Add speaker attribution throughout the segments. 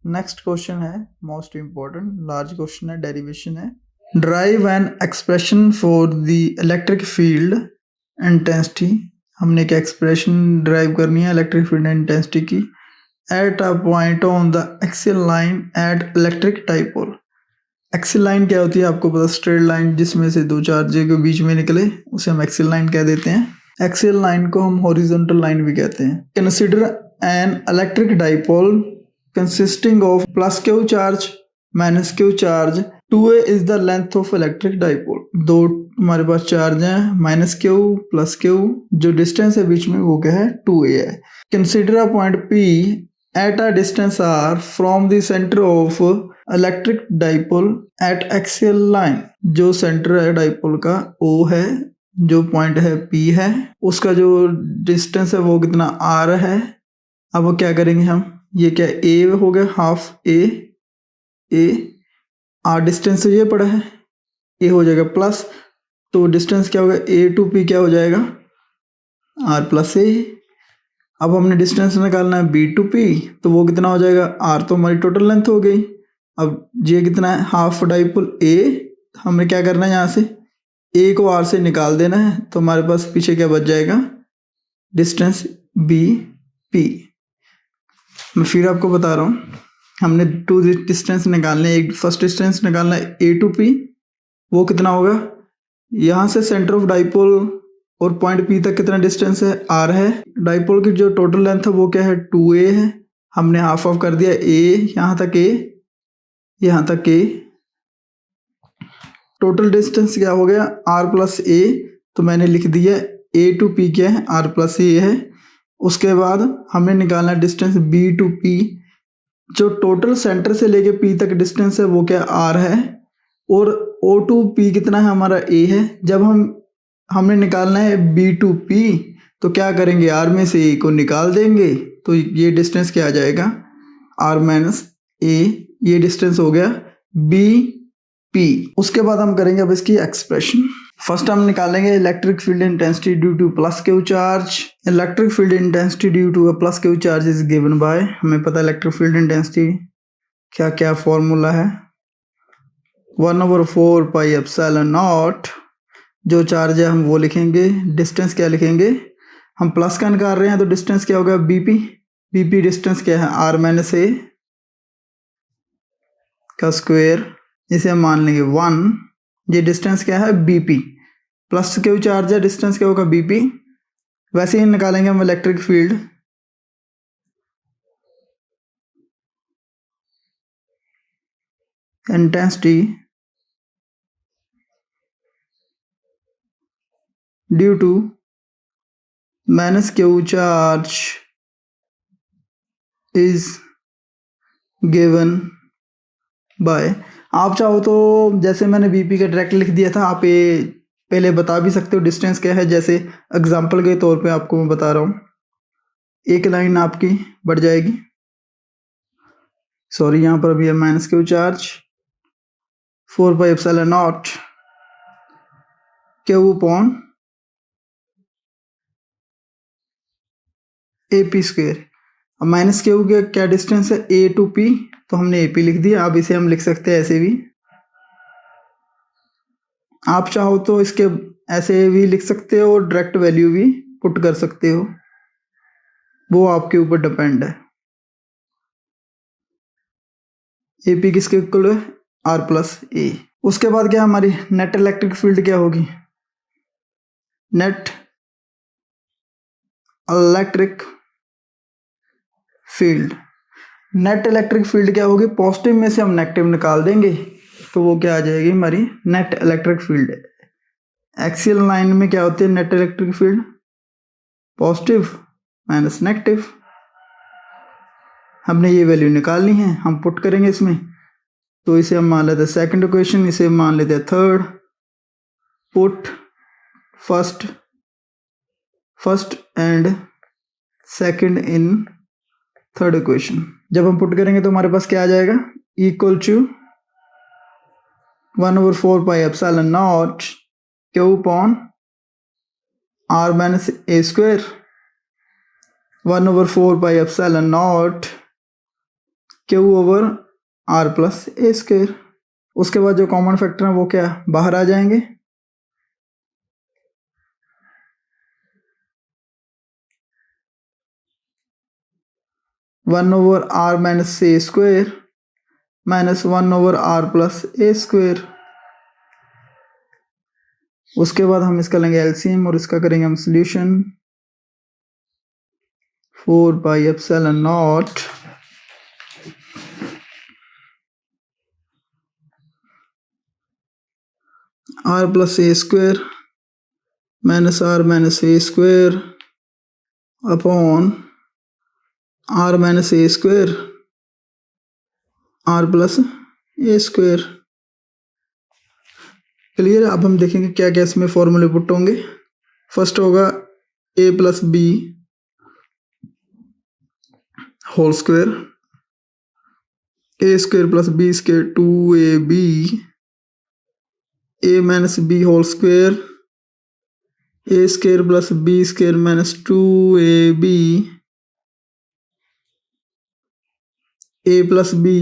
Speaker 1: Next question है most important, large question है, derivation है। Drive an expression for the electric field intensity. हमने क्या एक्सप्रेशन ड्राइव करनी है इलेक्ट्रिक फील्ड इंटेंसिटी की at a point on the axial line at electric dipole. Axial line क्या होती है आपको पता, स्ट्रेट लाइन जिसमें से दो चार्ज के बीच में निकले उसे हम एक्सियल लाइन कह देते हैं। एक्सियल लाइन को हम हॉरिजॉन्टल लाइन भी कहते हैं। Consider an electric dipole consisting of plus q charge minus q charge 2a is the length of electric dipole। दो हमारे पास चार्ज हैं माइनस क्यू प्लस क्यू, जो डिस्टेंस है बीच में वो क्या है 2a है। Consider a point p at a distance r from the centre of electric dipole at axial line. जो सेंटर है डाइपोल का o है, जो पॉइंट है p है, उसका जो डिस्टेंस है वो कितना r है। अब वो क्या करेंगे हम, ये क्या a हो गया हाफ a आर डिस्टेंस ये पड़ा है a हो जाएगा प्लस, तो डिस्टेंस क्या होगा a टू p क्या हो जाएगा r प्लस a। अब हमने डिस्टेंस निकालना है b टू p, तो वो कितना हो जाएगा r, तो हमारी टोटल लेंथ हो गई। अब ये कितना है हाफ डाइपोल a, हमें क्या करना है यहाँ से a को r से निकाल देना है, तो हमारे पास पीछे क्या बच जाएगा डिस्टेंस b p। मैं फिर आपको बता रहा हूँ, हमने टू डिस्टेंस निकालने, एक फर्स्ट डिस्टेंस निकालना है ए टू पी, वो कितना होगा यहाँ से सेंटर ऑफ डाइपोल और पॉइंट पी तक कितना डिस्टेंस है आर है। डाइपोल की जो टोटल लेंथ है वो क्या है 2a है, हमने हाफ ऑफ कर दिया a, यहाँ तक a, यहाँ तक a, टोटल डिस्टेंस क्या हो गया r प्लस a, तो मैंने लिख दिया a टू p क्या है r प्लस a है। उसके बाद हमें निकालना डिस्टेंस b टू p, जो टोटल सेंटर से लेके p तक डिस्टेंस है वो क्या r है, और o टू p कितना है हमारा a है। जब हमने निकालना है b टू p, तो क्या करेंगे r में से a को निकाल देंगे, तो ये डिस्टेंस क्या आ जाएगा r माइनस a, ये डिस्टेंस हो गया b p। उसके बाद हम करेंगे अब इसकी एक्सप्रेशन। फर्स्ट हम निकालेंगे electric field intensity due to plus Q charge. Electric field intensity due to a plus Q charge is given by, हमें पता है इलेक्ट्रिक फील्ड इंटेंसिटी क्या क्या फॉर्मूला है 1/4 पाई एप्सिलॉन नॉट। जो चार्ज है हम वो लिखेंगे, डिस्टेंस क्या लिखेंगे, हम प्लस का निकाल रहे हैं तो डिस्टेंस क्या होगा बीपी, बीपी डिस्टेंस क्या है आर माइनस ए का स्क्वायर, इसे हम मान लेंगे 1। ये डिस्टेंस क्या है बीपी, प्लस क्यू चार्ज है, डिस्टेंस क्या होगा बीपी। वैसे ही निकालेंगे हम electric field, intensity due to minus Q charge is given by. आप चाहो तो जैसे मैंने बीपी का डायरेक्ट लिख दिया था, आप ये पहले बता भी सकते हो डिस्टेंस क्या है, जैसे एग्जांपल के तौर पे आपको मैं बता रहा हूँ। एक लाइन आपकी बढ़ जाएगी, सॉरी यहाँ पर अभी है minus Q charge 4 pi epsilon naught Q upon A P square. अब माइनस क्यू का क्या डिस्टेंस है ए टू पी, तो हमने ए पी लिख दिया। अब इसे हम लिख सकते हैं ऐसे भी, आप चाहो तो इसके ऐसे भी लिख सकते हो और डायरेक्ट वैल्यू भी पुट कर सकते हो, वो आपके ऊपर डिपेंड है। ए पी किसके इक्वल है आर प्लस ए। उसके बाद क्या हमारी नेट इलेक्ट्रिक फील्ड क्या होगी, net electric field, net electric field क्या होगी, पॉजिटिव में से हम नेगेटिव निकाल देंगे तो वो क्या आ जाएगी हमारी net electric field. Axial line में क्या होती है net electric field, positive minus negative. हमने ये वैल्यू निकालनी है, हम पुट करेंगे इसमें, तो इसे हम मान लेते हैं सेकंड इक्वेशन, इसे मान लेते हैं third. Put first and second in third equation. जब हम पुट करेंगे तो हमारे पास क्या आ जाएगा equal to 1/4 pi epsilon naught Q upon r minus a square 1/4 pi epsilon naught q over r plus A square. उसके बाद जो कॉमन फैक्टर है वो क्या बाहर आ जाएंगे, one over r minus a square minus one over r plus A square. उसके बाद हम इसका लेंगे एलसीएम और इसका करेंगे हम solution. 4 pi epsilon naught r plus A square minus r minus a square upon r minus a square r plus A square. Clear. अब हम देखेंगे क्या क्या इसमें फॉर्मूले पुट होंगे। फर्स्ट होगा A plus B whole square, A square plus B square 2ab, A minus B whole square, A square plus B square minus 2ab, A plus B,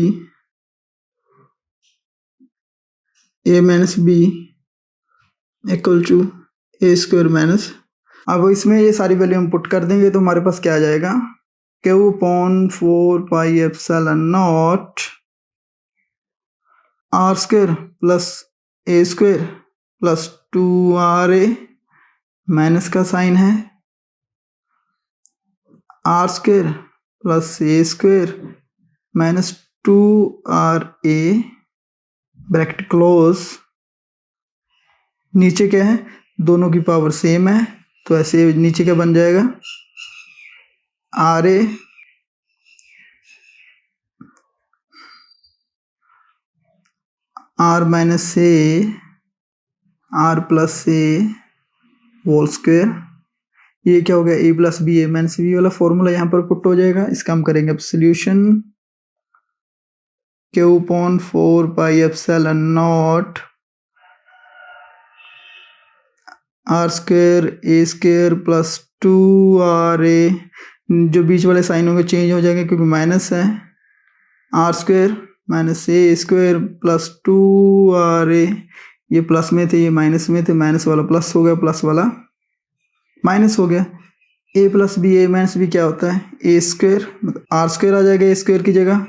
Speaker 1: A minus B equal to A square minus. अब इसमें ये सारी value हम put कर देंगे तो हमारे पास क्या आ जाएगा, q upon 4 pi epsilon naught r square plus ए स्क्वायर प्लस 2RA माइनस का साइन है आर स्क्वायर प्लस ए square minus 2RA bracket close. नीचे क्या है, दोनों की पावर सेम है तो ऐसे नीचे क्या बन जाएगा, RA r minus a r plus a whole square. ये क्या हो गया, a plus B A minus b वाला फॉर्मूला यहाँ पर पुट हो जाएगा। इसका हम करेंगे अब solution. Q upon 4 pi epsilon naught r square ए स्क्वायर प्लस 2RA, जो बीच वाले साइन होंगे चेंज हो जाएंगे क्योंकि माइनस है, r square minus a square plus 2RA, ये प्लस में थे ये माइनस में थे, माइनस वाला प्लस हो गया प्लस वाला माइनस हो गया। A plus B A minus B क्या होता है, ए स्क्वायर आर स्क्वायर आ जाएगा ए स्क्वायर की जगह,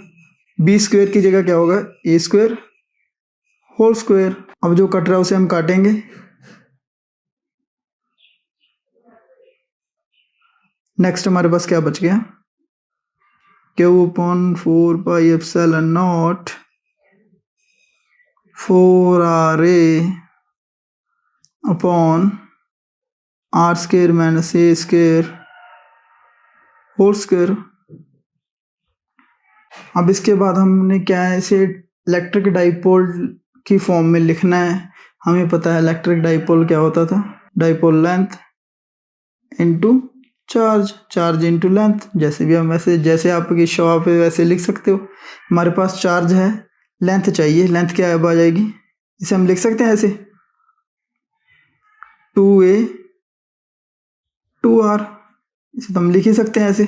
Speaker 1: बी स्क्वायर की जगह क्या होगा ए स्क्वायर होल स्क्वायर। अब जो कट रहा है उसे हम काटेंगे। नेक्स्ट हमारे पास क्या बच गया, q upon 4 pi epsilon naught 4RA upon are square minus a square whole square. अब इसके बाद हमने क्या है, इसे इलेक्ट्रिक डाइपोल की फॉर्म में लिखना है। हमें पता है इलेक्ट्रिक डाइपोल क्या होता था, dipole length into charge, charge into length. जैसे भी हम वैसे जैसे आपकी शॉप है वैसे लिख सकते हो। हमारे पास चार्ज है, लेंथ चाहिए, लेंथ क्या है आ जाएगी, इसे हम लिख सकते हैं ऐसे 2A 2R, इसे तो हम लिख ही सकते हैं ऐसे।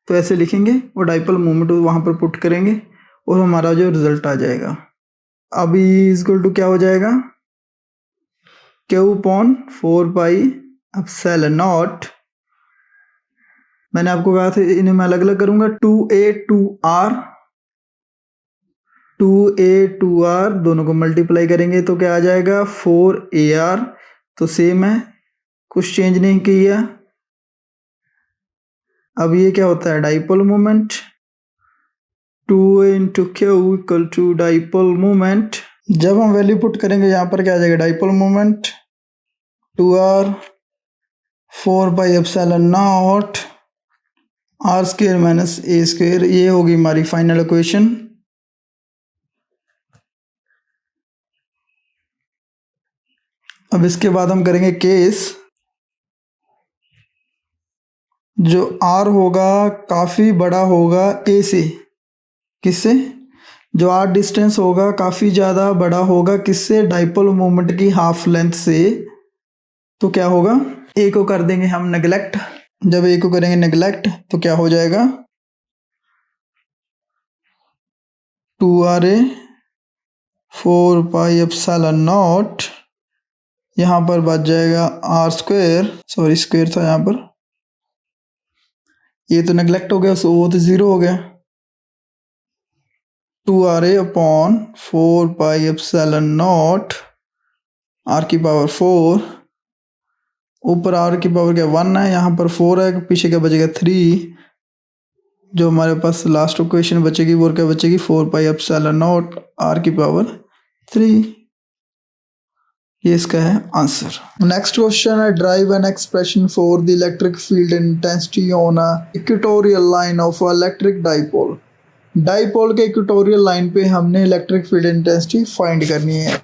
Speaker 1: तो ऐसे लिखेंगे और डाइपोल मोमेंट वहाँ पर पुट करेंगे और हमारा जो रिजल्ट आ जाएगा। अभी इक्वल टू क्या हो जाएगा, q upon 4 pi epsilon not, मैंने आपको कहा था इन्हें मैं अलग अलग करूंगा, 2A 2R 2A 2R दोनों को मल्टीप्लाई करेंगे तो क्या आ जाएगा 4AR। तो सेम है, कुछ चेंज नहीं किया। अब ये क्या होता है dipole moment, 2A into q equal to dipole moment. जब हम वैल्यू पुट करेंगे यहाँ पर क्या आ जाएगा, dipole moment 2R 4 pi epsilon naught r square minus a square. ये होगी हमारी फाइनल इक्वेशन। अब इसके बाद हम करेंगे केस, जो आर होगा काफ़ी बड़ा होगा ए से, किससे, जो आर डिस्टेंस होगा काफ़ी ज़्यादा बड़ा होगा किससे, डाइपोल मोमेंट की हाफ लेंथ से। तो क्या होगा, ए को कर देंगे हम नेग्लेक्ट। जब ए को करेंगे नेग्लेक्ट तो क्या हो जाएगा, 2RA 4πε0, यहाँ पर बच जाएगा आर स्क्वायर, सॉरी स्क्वायर था यहाँ पर, ये तो नेगलेक्ट हो गया, सो वो तो 0 हो गया। 2RA अपॉन 4πε0 आर की पावर 4, ऊपर आर की पावर क्या 1 है, यहाँ पर 4 है, पीछे क्या बचेगा 3, जो हमारे पास लास्ट इक्वेशन बचेगी वो क्या बचेगी 4πε0 आर की पावर 3। ये इसका है आंसर। नेक्स्ट क्वेश्चन है drive an expression for the electric field intensity on a equatorial line of electric dipole. Dipole के इक्वेटोरियल लाइन पे हमने इलेक्ट्रिक फील्ड इंटेंसिटी फाइंड करनी है।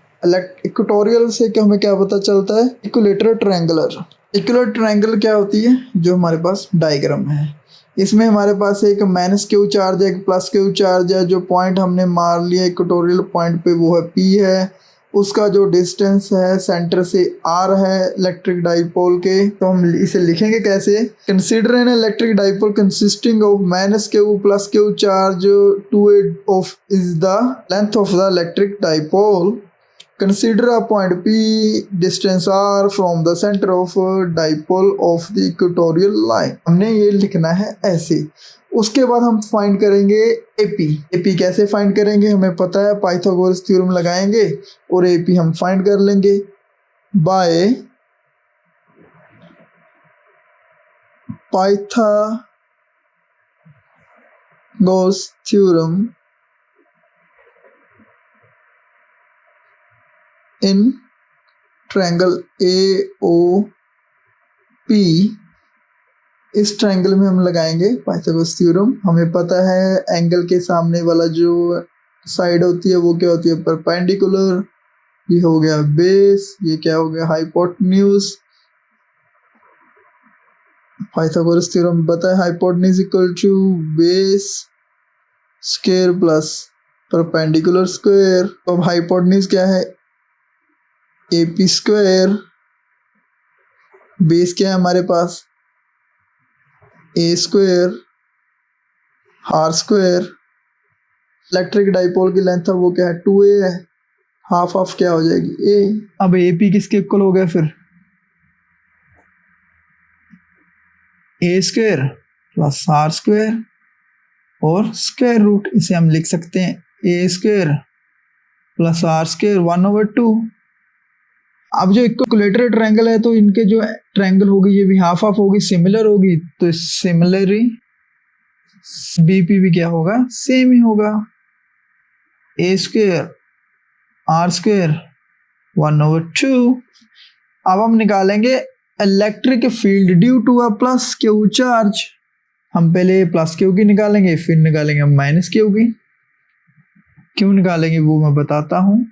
Speaker 1: इक्वेटोरियल से क्या हमें क्या पता चलता है, इक्विलेटरल ट्रायंगुलर। इक्विलेटरल ट्रायंगल क्या होती है, जो हमारे पास डायग्राम है, इसमें हमारे पास एक माइनस क्यू चार्ज है, एक प्लस क्यू चार्ज है, जो पॉइंट हमने मार लिया इक्वेटोरियल पॉइंट पे वो है पी है, उसका जो डिस्टेंस है सेंटर से आर है इलेक्ट्रिक डाइपोल के। तो हम इसे लिखेंगे कैसे, consider an electric dipole consisting of minus Q plus Q charge 2 of is the length of the electric dipole, consider a point P, distance R from the center of dipole of the equatorial line। हमने ये लिखना है ऐसे। उसके बाद हम find करेंगे AP। AP कैसे फाइंड करेंगे, हमें पता है पाइथागोरस थ्योरम लगाएंगे और AP हम फाइंड कर लेंगे by Pythagoras theorem in triangle AOP। इस ट्रायंगल में हम लगाएंगे पाइथागोरस थ्योरम। हमें पता है एंगल के सामने वाला जो साइड होती है वो क्या होती है, परपेंडिकुलर। ये हो गया बेस, ये क्या हो गया हाइपोटेन्यूज। पाइथागोरस थ्योरम पता है hypotenuse equal to base square plus perpendicular square. तो अब हाइपोटेन्यूज क्या है, AP स्क्वायर, बेस क्या है हमारे पास A square R square. Electric dipole की लेंथ है वो क्या है 2A है, हाफ ऑफ क्या हो जाएगी A। अब AP किसके इक्वल हो गया फिर, A square plus R square और स्क्वायर रूट, इसे हम लिख सकते हैं A square plus R square 1/2। अब जो इक्विलेटरल ट्रायंगल है तो इनके जो ट्रायंगल होगी ये भी हाफ ऑफ होगी, सिमिलर होगी, तो सिमिलरली बीपी भी क्या होगा सेम ही होगा, A स्क्वायर R स्क्वायर 1/2। अब हम निकालेंगे electric field due to a plus Q charge. हम पहले प्लस क्यू की निकालेंगे, फिर निकालेंगे माइनस क्यू की। क्यों निकालेंगे वो मैं बताता हूं।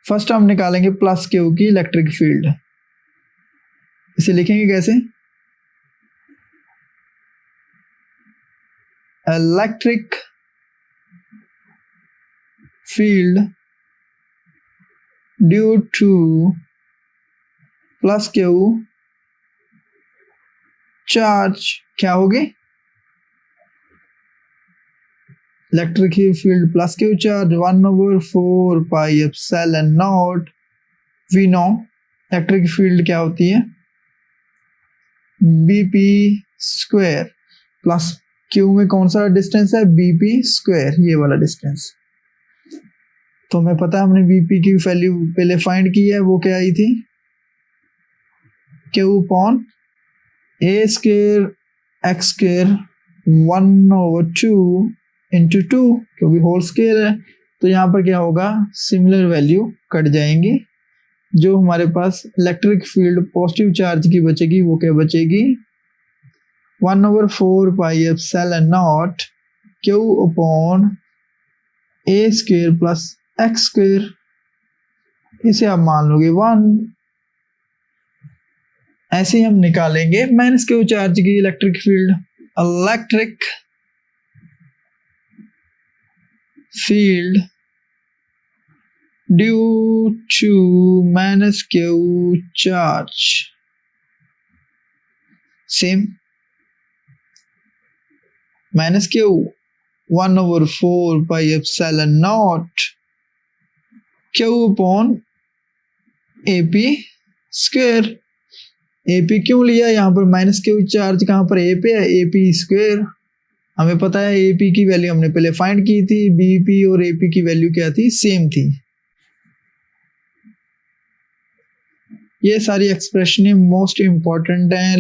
Speaker 1: फर्स्ट हम निकालेंगे प्लस क्यू की इलेक्ट्रिक फील्ड। इसे लिखेंगे कैसे, electric field due to plus Q charge क्या होगी, electric field plus Q charge 1/4πε0। We know electric field क्या होती है BP स्क्वायर प्लस क्यू में कौन सा डिस्टेंस है BP स्क्वायर, ये वाला डिस्टेंस। तो हमें पता है हमने BP की वैल्यू पहले फाइंड की है, वो क्या आई थी Q upon A square X square 1/2 into 2, क्योंकि होल स्क्वायर है तो यहाँ पर क्या होगा सिमिलर वैल्यू कट जाएंगी। जो हमारे पास इलेक्ट्रिक फील्ड पॉजिटिव चार्ज की बचेगी वो क्या बचेगी 1/4πε0 Q upon A square plus X square, इसे आप मान लोगे 1। ऐसे ही हम निकालेंगे माइनस क्यू चार्ज की electric field. Electric field due to minus Q charge, same minus q 1/4 pi epsilon naught Q upon AP square. AP क्यों लिया, यहाँ पर माइनस क्यू चार्ज कहाँ पर A पे है, AP स्क्वायर। हमें पता है AP की वैल्यू हमने पहले फाइंड की थी, BP और AP की वैल्यू क्या थी, सेम थी। ये सारी एक्सप्रेशनें मोस्ट इंपॉर्टेंट हैं,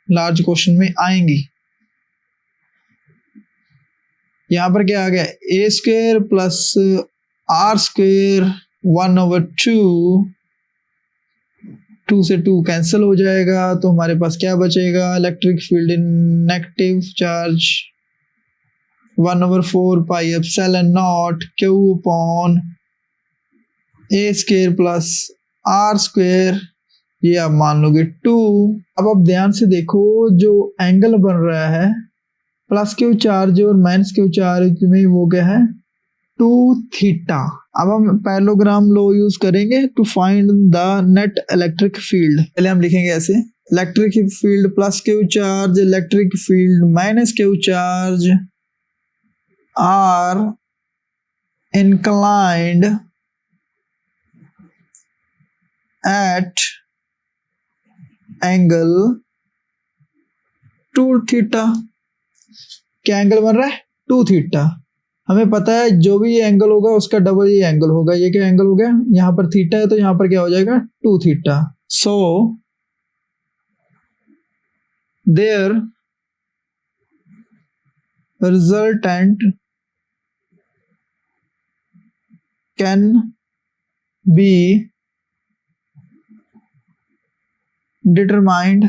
Speaker 1: लार्ज क्वेश्चन में आएंगी। यहाँ पर क्या आ गया, A square plus R square 1/2, 2 से 2 कैंसिल हो जाएगा, तो हमारे पास क्या बचेगा, electric field in negative charge 1/4 pi epsilon naught Q upon A square plus R square, ये आप मान लोगे 2। अब आप ध्यान से देखो, जो एंगल बन रहा है प्लस क्यू चार्ज और माइनस क्यू चार्ज में, वो क्या है, 2 थीटा। अब हम पैरेललोग्राम लॉ यूज करेंगे to find the net electric field. पहले हम लिखेंगे ऐसे, electric field plus Q charge, electric field minus Q charge are inclined at angle 2 theta. क्या एंगल बन रहा है, 2 थीटा। हमें पता है जो भी ये एंगल होगा उसका डबल ये एंगल होगा। ये क्या एंगल हो गया, यहाँ पर थीटा है तो यहाँ पर क्या हो जाएगा, 2 theta. So there resultant can be determined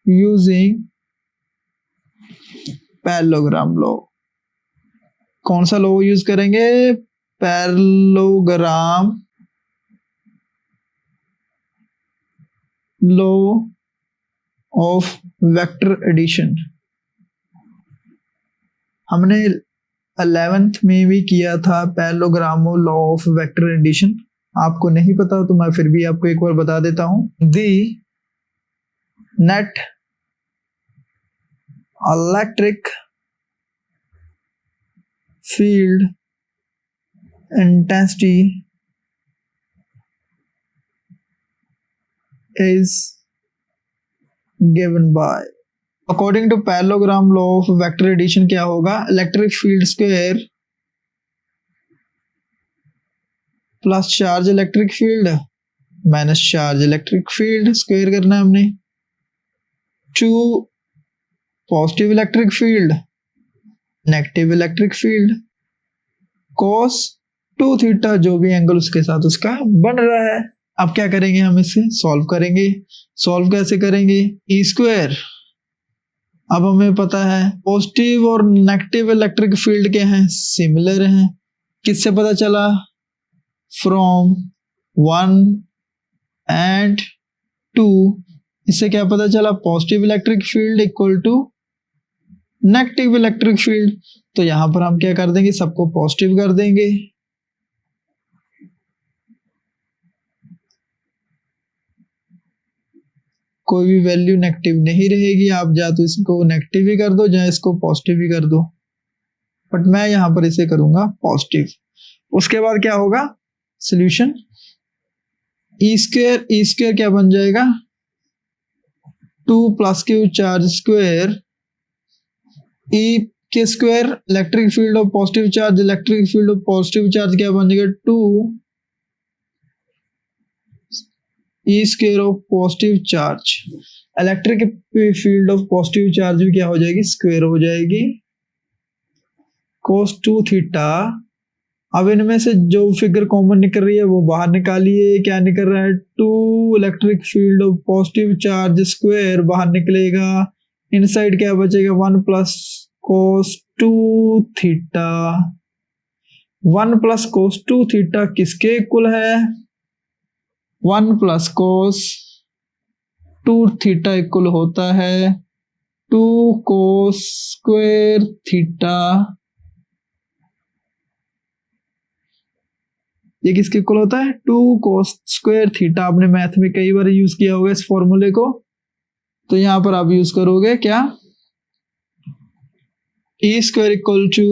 Speaker 1: using parallelogram law. कौन सा लॉ यूज करेंगे, parallelogram law of vector addition. हमने 11th में भी किया था parallelogram law of vector addition. आपको नहीं पता तो मैं फिर भी आपको एक बार बता देता हूं। The net electric field intensity is given by, according to parallelogram law of vector addition क्या होगा, electric field square plus charge electric field minus charge electric field square करना है हमने, two positive electric field negative electric field cos 2 theta, जो भी angle उसके साथ उसका बन रहा है। अब क्या करेंगे, हम इसे सॉल्व करेंगे। सॉल्व कैसे करेंगे, ई स्क्वायर, अब हमें पता है पॉजिटिव और नेगेटिव इलेक्ट्रिक फील्ड के हैं, सिमिलर हैं। किससे पता चला, फ्रॉम 1 एंड 2। इससे क्या पता चला, positive electric field equal to negative electric field. तो यहां पर हम क्या कर देंगे, सबको पॉजिटिव कर देंगे। कोई भी वैल्यू नेगेटिव नहीं रहेगी, आप या तो इसको नेगेटिव ही कर दो या इसको पॉजिटिव ही कर दो, बट मैं यहां पर इसे करूंगा पॉजिटिव। उसके बाद क्या होगा, सॉल्यूशन ई स्क्वायर क्या बन जाएगा, 2 plus Q charge square E के square, electric field of positive charge, electric field of positive charge क्या बन जाएगा, 2 E square of positive charge, electric field of positive charge भी क्या हो जाएगी, स्क्वायर हो जाएगी, cos 2 थीटा। अब इनमें से जो फिगर कॉमन निकल रही है वो बाहर निकालिए, क्या निकल रहा है, 2 electric field of positive charge square बाहर निकलेगा, इनसाइड क्या बचेगा, 1 plus cos 2 theta. 1 plus cos 2 theta किसके इक्वल है, 1 प्लस cos 2 थीटा इक्वल होता है 2 cos स्क्वायर थीटा। ये किसके इक्वल होता है, 2 cos स्क्वायर थीटा। आपने मैथ में कई बार यूज किया होगा इस फॉर्मूले को, तो यहां पर आप यूज करोगे क्या, E square equal to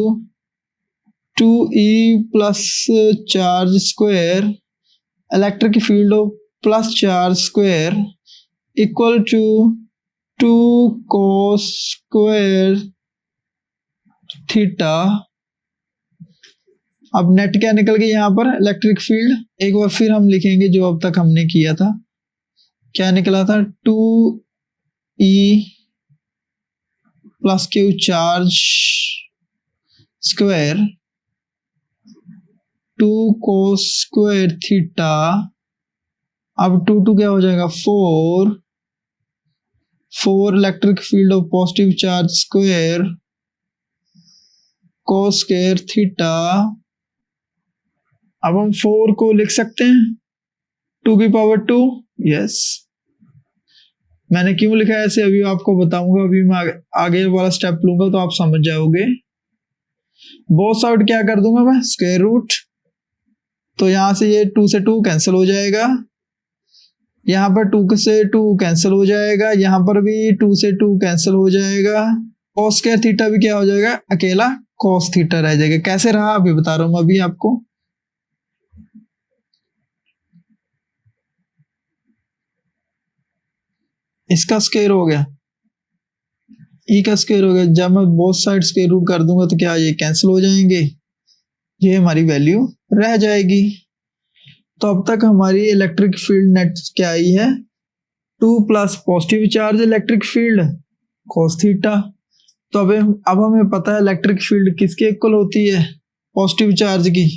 Speaker 1: 2e plus charge square electric field of plus charge square equal to 2 cos square theta. अब नेट क्या निकल गया यहाँ पर, इलेक्ट्रिक फील्ड। एक बार फिर हम लिखेंगे जो अब तक हमने किया था, क्या निकला था, 2e plus Q charge square 2 cos square theta. अब 2 क्या हो जाएगा, 4 electric field of positive charge square cos square theta. अब हम 4 को लिख सकते हैं 2 की पावर 2। यस, मैंने क्यों लिखा है ऐसे अभी आपको बताऊंगा, अभी मैं आगे वाला स्टेप लूंगा तो आप समझ जाओगे। बोथ साइड क्या कर दूंगा मैं, स्क्वायर रूट, तो यहां से ये 2 से 2 कैंसिल हो जाएगा, यहाँ पर 2 से 2 कैंसिल हो जाएगा, यहाँ पर भी 2 से 2 कैंसिल हो जाएगा। cos स्क्वायर थीटा भी क्या हो जाएगा, अकेला cos थीटा रह जाएगा। कैसे रहा अभी बता रहा हूं अभी आपको। इसका स्क्वायर हो गया, ई का स्क्वायर हो गया। जब मैं बोथ साइड स्क्वायर रूट कर दूंगा तो क्या ये कैंसिल हो जाएंगे, ये हमारी वैल्यू रह जाएगी। तो अब तक हमारी इलेक्ट्रिक फील्ड नेट क्या आई है, 2 plus positive charge electric field cos theta. तो अब हमें पता है इलेक्ट्रिक फील्ड किसके इक्वल होती है, पॉजिटिव चार्ज की।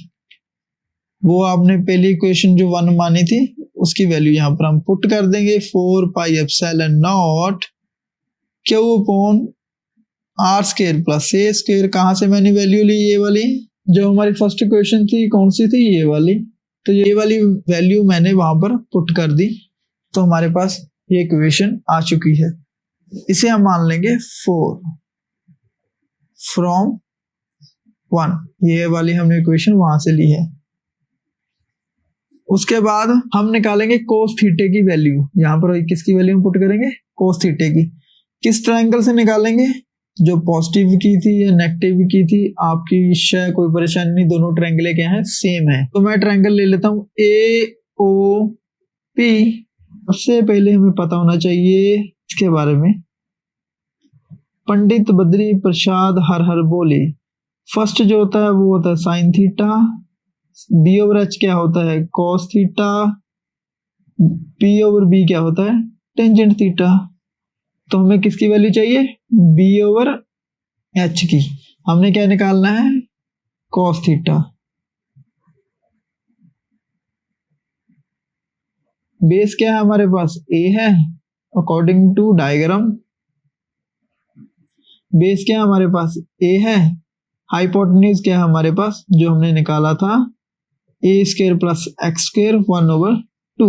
Speaker 1: वो आपने पहली इक्वेशन जो 1 मानी थी उसकी वैल्यू यहाँ पर हम पुट कर देंगे, 4 pi epsilon naught Q upon are square plus A square. कहाँ से मैंने वैल्यू ली, ये वाली जो हमारी फर्स्ट इक्वेशन थी, कौन सी थी, ये वाली। तो ये वाली वैल्यू मैंने वहां पर पुट कर दी, तो हमारे पास ये इक्वेशन आ चुकी है। इसे हम मान लेंगे 4 फ्रॉम 1, ये वाली हमने इक्वेशन वहां से ली है। उसके बाद हम निकालेंगे cos थीटे की वैल्यू, यहाँ पर किसकी वैल्यू हम पुट करेंगे, cos थीटे की। किस ट्रायंगल से निकालेंगे, जो पॉजिटिव की थी या नेगेटिव की थी, आपकी इच्छा है, कोई परेशानी नहीं, दोनों ट्रायंगल क्या है, सेम है। तो मैं ट्रायंगल ले लेता हूं AOP। सबसे पहले हमें पता होना चाहिए इसके बारे में, पंडित बद्री प्रसाद हर हर बोले। फर्स्ट जो होता है वो होता है sine theta, B over H क्या होता है, cos theta, P over B क्या होता है, टेंजेंट थीटा। तो हमें किसकी वैल्यू चाहिए, B ओवर H की। हमने क्या निकालना है, cos थीटा। बेस क्या है हमारे पास, A है, अकॉर्डिंग टू डायग्राम। बेस क्या है हमारे पास, A है। हाइपोटेन्यूज क्या है हमारे पास, जो हमने निकाला था, a square plus X square 1 over 2,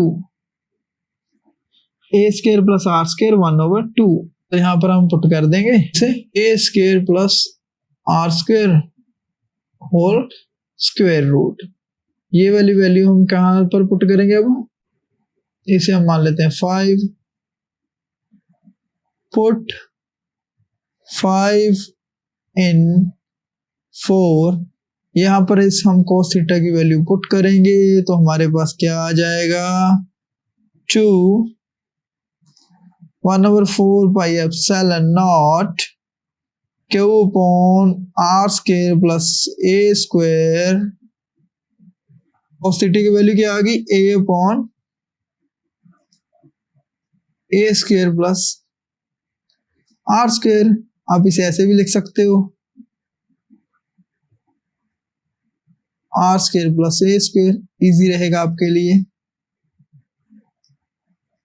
Speaker 1: a square plus R square 1 over 2। तो यहाँ पर हम पुट कर देंगे इसे a square plus R square whole square root. ये वाली वैल्यू हम कहाँ पर पुट करेंगे, अब इसे हम मान लेते हैं 5, पुट 5 इन 4। यहाँ पर इस हम cos थीटा की वैल्यू पुट करेंगे तो हमारे पास क्या आ जाएगा, 2 1 over 4 pi epsilon naught Q upon are square plus A square. cos theta की वैल्यू क्या आ गई, a upon A square plus R square. आप इसे ऐसे भी लिख सकते हो, आर स्क्वायर प्लस ए स्क्वायर, इजी रहेगा आपके लिए,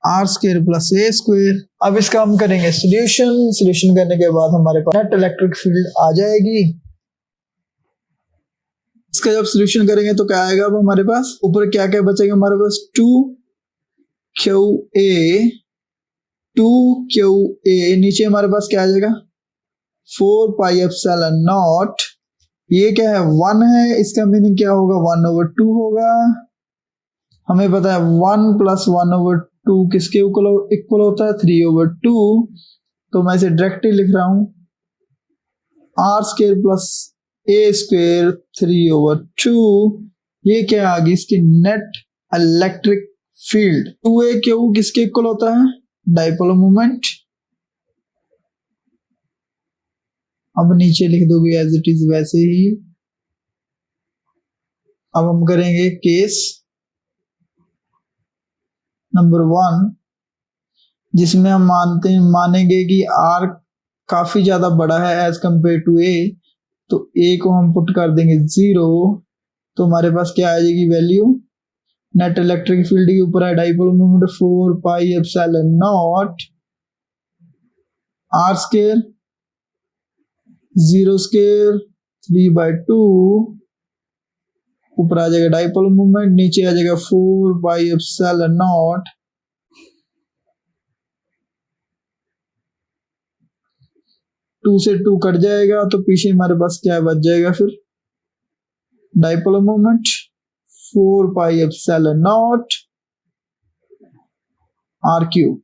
Speaker 1: आर स्क्वायर प्लस ए स्क्वायर। अब इसका हम करेंगे सॉल्यूशन करने के बाद हमारे पास नेट इलेक्ट्रिक फील्ड आ जाएगी। इसका जब सॉल्यूशन करेंगे तो क्या आएगा, अब हमारे पास ऊपर क्या क्या बचेगा, हमारे पास 2QA, नीचे हमारे पास क्या आ जाएगा, 4 पाई एप्सिलॉन नॉट, ये क्या है 1 है, इसका मीनिंग क्या होगा 1 ओवर 2 होगा। हमें पता है 1 प्लस 1 ओवर 2 किसके इक्वल होता है, 3 ओवर 2। तो मैं इसे डायरेक्टली लिख रहा हूं आर स्क्वायर प्लस ए स्क्वायर 3/2, ये क्या आ गई इसकी नेट इलेक्ट्रिक फील्ड। 2a/q किसके इक्वल होता है, डाइपोल मोमेंट। अब नीचे लिख दोगे एज इट इज वैसे ही। अब हम करेंगे केस नंबर 1, जिसमें हम मानेंगे कि आर काफी ज्यादा बड़ा है एज कंपेयर टू ए, तो ए को हम पुट कर देंगे 0, तो हमारे पास क्या आ जाएगी वैल्यू, नेट इलेक्ट्रिक फील्ड के ऊपर है dipole moment 4πε0 R square 0 square 3/2, ऊपर आ जाएगा डाइपोल मोमेंट, नीचे आ जाएगा 4πε0, टू से 2 कट जाएगा तो पीछे हमारे पास क्या बच जाएगा फिर, डाइपोल मोमेंट 4πε0 r क्यूब।